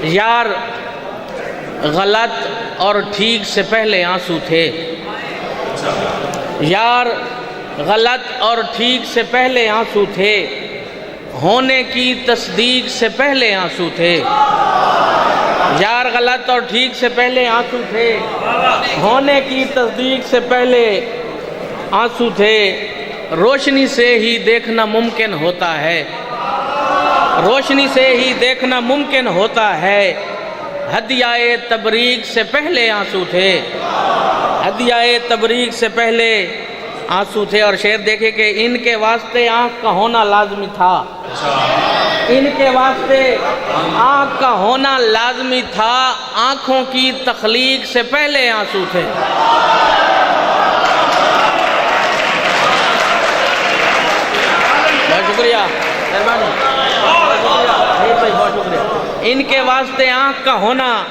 یار غلط اور ٹھیک سے پہلے آنسو تھے، یار غلط اور ٹھیک سے پہلے آنسو تھے، ہونے کی تصدیق سے پہلے آنسو تھے۔ یار غلط اور ٹھیک سے پہلے آنسو تھے، ہونے کی تصدیق سے پہلے آنسو تھے۔ روشنی سے ہی دیکھنا ممکن ہوتا ہے، روشنی سے ہی دیکھنا ممکن ہوتا ہے۔ ہدیہ تبریک سے پہلے آنسو تھے، ہدیہ تبریک سے پہلے آنسو تھے۔ اور شعر دیکھے کہ ان کے واسطے آنکھ کا ہونا لازمی تھا، ان کے واسطے آنکھ کا ہونا لازمی تھا، آنکھوں کی تخلیق سے پہلے آنسو تھے۔ بہت شکریہ، مہربانی، بہت شکریہ۔ ان کے واسطے آنکھ کا ہونا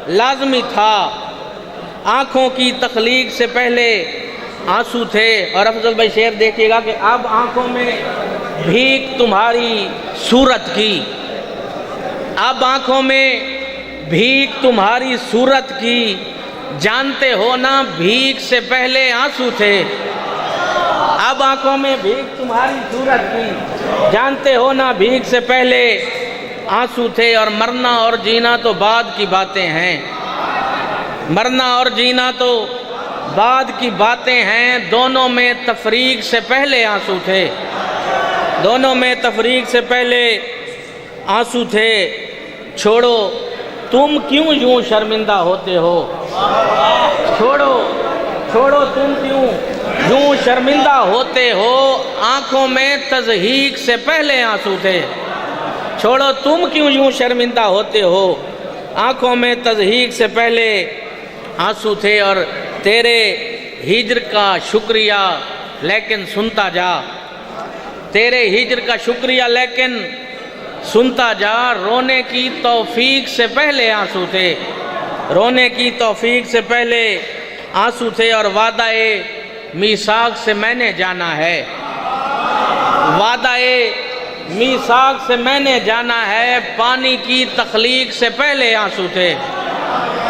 لازمی تھا، آنکھوں کی تخلیق سے پہلے آنسو تھے۔ اور افضل بھائی شعر دیکھیے گا کہ اب آنکھوں میں بھیک تمہاری صورت کی، اب آنکھوں میں بھیک تمہاری صورت کی، جانتے ہو نا بھیک سے پہلے آنسو تھے۔ اب آنکھوں میں بھیک تمہاری صورت کی، جانتے ہو نا بھیک سے پہلے آنسو تھے۔ اور مرنا اور جینا تو بعد کی باتیں ہیں، مرنا اور جینا تو بعد کی باتیں ہیں، دونوں میں تفریق سے پہلے آنسو تھے، دونوں میں تفریق سے پہلے آنسو تھے۔ چھوڑو تم کیوں یوں شرمندہ ہوتے ہو، چھوڑو چھوڑو تم کیوں یوں شرمندہ ہوتے ہو، آنکھوں میں تضحیق سے پہلے آنسو تھے۔ چھوڑو تم کیوں یوں شرمندہ ہوتے ہو، آنکھوں میں تضحیق سے پہلے آنسو تھے۔ اور تیرے ہجر کا شکریہ لیکن سنتا جا، تیرے ہجر کا شکریہ لیکن سنتا جا، رونے کی توفیق سے پہلے آنسو تھے، رونے کی توفیق سے پہلے آنسو تھے۔ اور وعدہ میثاق سے میں نے جانا ہے، وعدہ میثاق سے میں نے جانا ہے، پانی کی تخلیق سے پہلے آنسو تھے،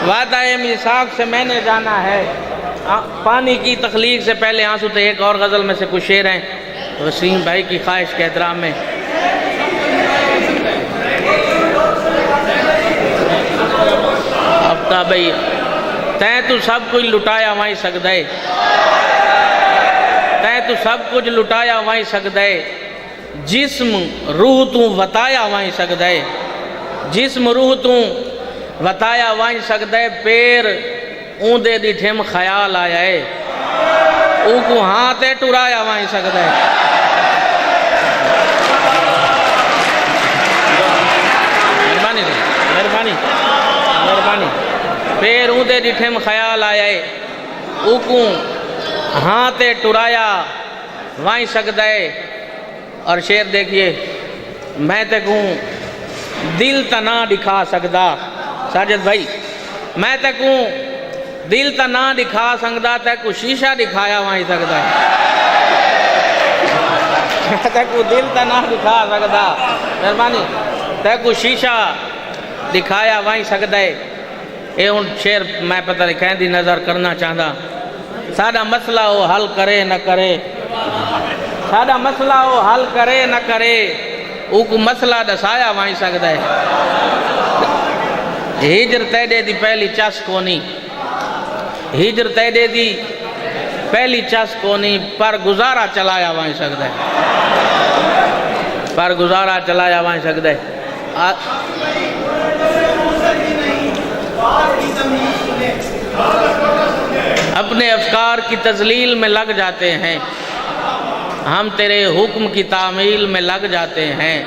وعدہ میثاق سے میں نے جانا ہے، پانی کی تخلیق سے پہلے آنسو تھے۔ ایک اور غزل میں سے کچھ شعر ہیں وسیم بھائی کی خواہش کے احترام میں۔ اب تا بھئی تیں تو سب کچھ لٹایا وہیں سکدے، تیں تو سب کچھ لٹایا وہیں سکدے، جسم روح تو وتایا وہیں سکدے، جسم روح تو وتایا وہیں سکدے، پیر اوندے ڈٹھم خیال آیا ہے، او کو ہاتھے ٹرایا وہیں سکدے۔ مہربانی مہربانی مہربانی، پیر اوندے ڈٹھم خیال آیا ہے، او کو ہاتھے ٹرایا وہیں سکدے۔ اور شعر دیکھیے، میں تے کوں دل تا نہ دکھا سکدا، ساجد بھائی میں تے کوں دل تا نہ دکھا سکدا، تے کو شیشہ دکھایا وہیں سکدا، میں تے کو دل تا نہ دکھا سکدا، مہربانی، تے کو شیشہ دکھایا وہیں سکدے۔ اے ان شعر میں پتہ لکھیں دی نظر کرنا چاہتا، سادہ مسئلہ ہو حل کرے نہ کرے، سادہ مسئلہ ہو حل کرے نہ کرے، او کو مسئلہ دسایا وہیں سکدا ہے۔ ہجر تیڈے دی پہلی چس کونی، ہجر تیڈے دی پہلی چس کونی، پر گزارا چلایا وہیں سکدا ہے، پر گزارا چلایا وہیں سکدا ہے۔ اپنے افکار کی تذلیل میں لگ جاتے ہیں، ہم تیرے حکم کی تعمیل میں لگ جاتے ہیں،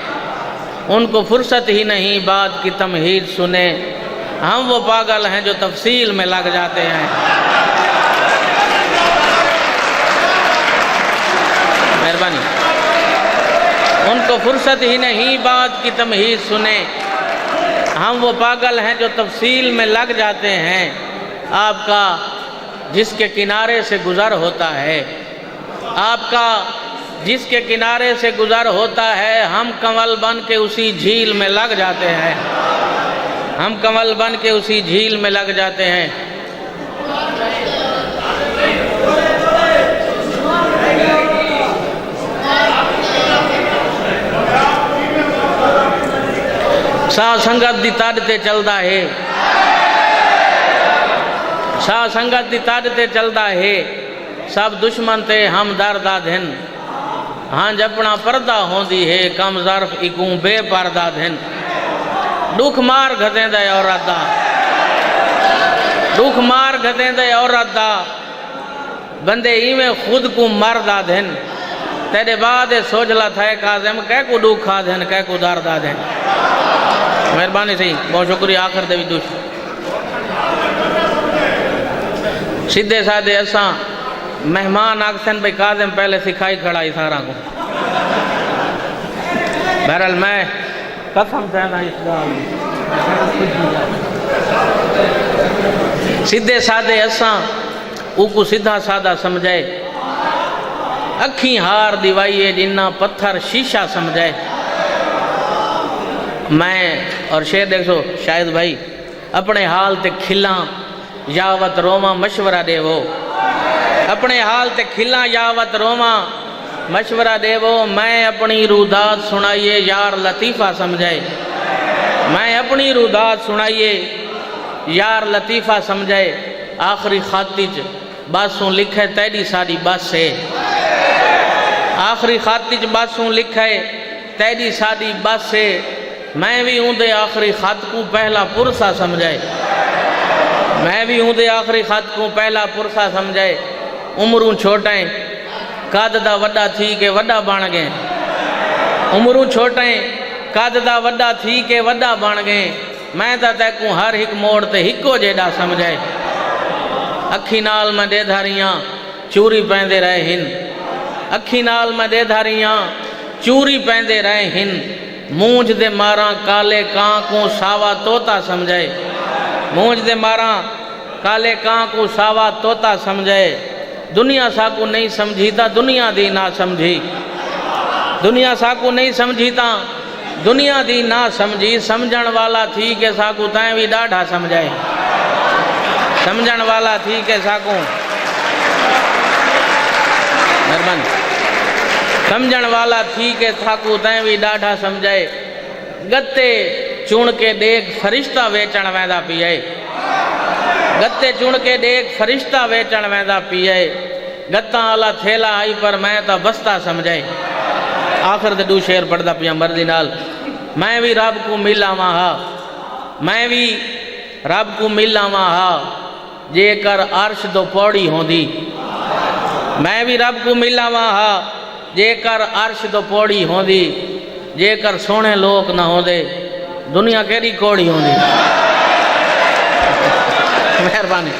ان کو فرصت ہی نہیں بات کی تمہید سنے، ہم وہ پاگل ہیں جو تفصیل میں لگ جاتے ہیں۔ مہربانی، ان کو فرصت ہی نہیں بات کی تمہید سنے، ہم وہ پاگل ہیں جو تفصیل میں لگ جاتے ہیں۔ آپ کا جس کے کنارے سے گزر ہوتا ہے، آپ کا جس کے کنارے سے گزر ہوتا ہے، ہم کنول بن کے اسی جھیل میں لگ جاتے ہیں، ہم کنول بن کے اسی جھیل میں لگ جاتے ہیں۔ سا سنگت دی تاڑ تے چلدا ہے، سا سنگت دی تاڑ تے چلدا ہے، سب دشمن تے ہم درداد ہیں، ہاں جپنا پردہ ہوندی ہے، کم ظرف اکوں بے پرداد ہیں۔ دکھ مار گھدیں دے عورت دا، دکھ مار گھدیں دے عورت دا، بندے ایویں خود کو مرداد ہیں، تیرے بعد سوجلا تھائے کاظم، کہہ کو دکھ کھا دیں، کہہ کو درداد ہیں۔ مہربانی سی، بہت شکریہ، آخر دے بھی دوش سیدھے سادھے اساں مہمان آکسن بھئی کاظم پہلے سکھائی کھڑائی سارا کو، بہرحال میں قسم سے نا اس گال سیدھے سادھے اساں او کو سیدھا سادہ سمجھائے، اکھیں ہار دیوائیے جنہ پتھر شیشہ سمجھائے۔ میں اور شیر دیکھو شاید بھائی اپنے حال تے کھلاں یاوت روما مشورہ دے وہ، اپنے حال تے کھلاں یاوت روما مشورہ دے وہ، میں اپنی رودات سنائیے یار لطیفہ سمجھائے، میں اپنی رودات سنائیے یار لطیفہ سمجھائے، آخری خاتی چ باسوں لکھے تیری ساری بس ہے، آخری خاتی چ باسوں لکھے تیری ساری بس ہے، میں بھی ہوں دے آخری خط کو پہلا پرسہ سمجھائے، میں بھی ہوں دے آخری خط کو پہلا پرسہ سمجھائے، عمروں چھوٹیں قد دا وڈا تھی کہ وڈا بن گئے، عمروں چھوٹیں قد دا وڈا تھی کہ وڈا بن گئے، میں تا تے کو ہر ہک موڑ تے ہکو جیڑا سمجھائے، اکھی نال میں دے دھاریاں چوری پہندے رہے ہن، اکھی نال میں دے دھاریاں چوری پہندے رہے ہن، مونج دے ماراں کالے کان کو ساوا توتا سمجھائے، مونج دے ماراں کالے کان کو ساوا توتا سمجھائے، دنیا ساکو نہیں سمجھیتا دنیا دی نہ سمجھی، دنیا ساکو نہیں سمجھیتا دنیا دی نہ سمجھی، سمجھن والا تھی کہ ساکو تائیں بھی ڈاڑھا سمجھائے، سمجھن والا تھی کہ ساکو مہربانی سمجھن والا تھی کہ ساکو تائیں بھی ڈاڑھا سمجھائے، گتے چون کے دیکھ فرشتہ ویچن ویندہ پیئے، گتے چون کے دیکھ فرشتہ ویچن ویندہ پیئے، گتاں آلہ تھیلا آئی پر میں تا بستہ سمجھائے۔ آخر دے دو شیر پڑھدا پیا مرضی نال، میں بھی رب کو ملا ہاں، میں بھی رب کو ملا ہاں، جے کر عرش دو پوڑی ہوندی، میں بھی رب کو ملا ہاں، جے کر عرش دو پوڑی ہوندی، جے کر سونے لوگ نہ ہوندے دنیا کیڑی کوڑی ہوندی۔ مہربانی۔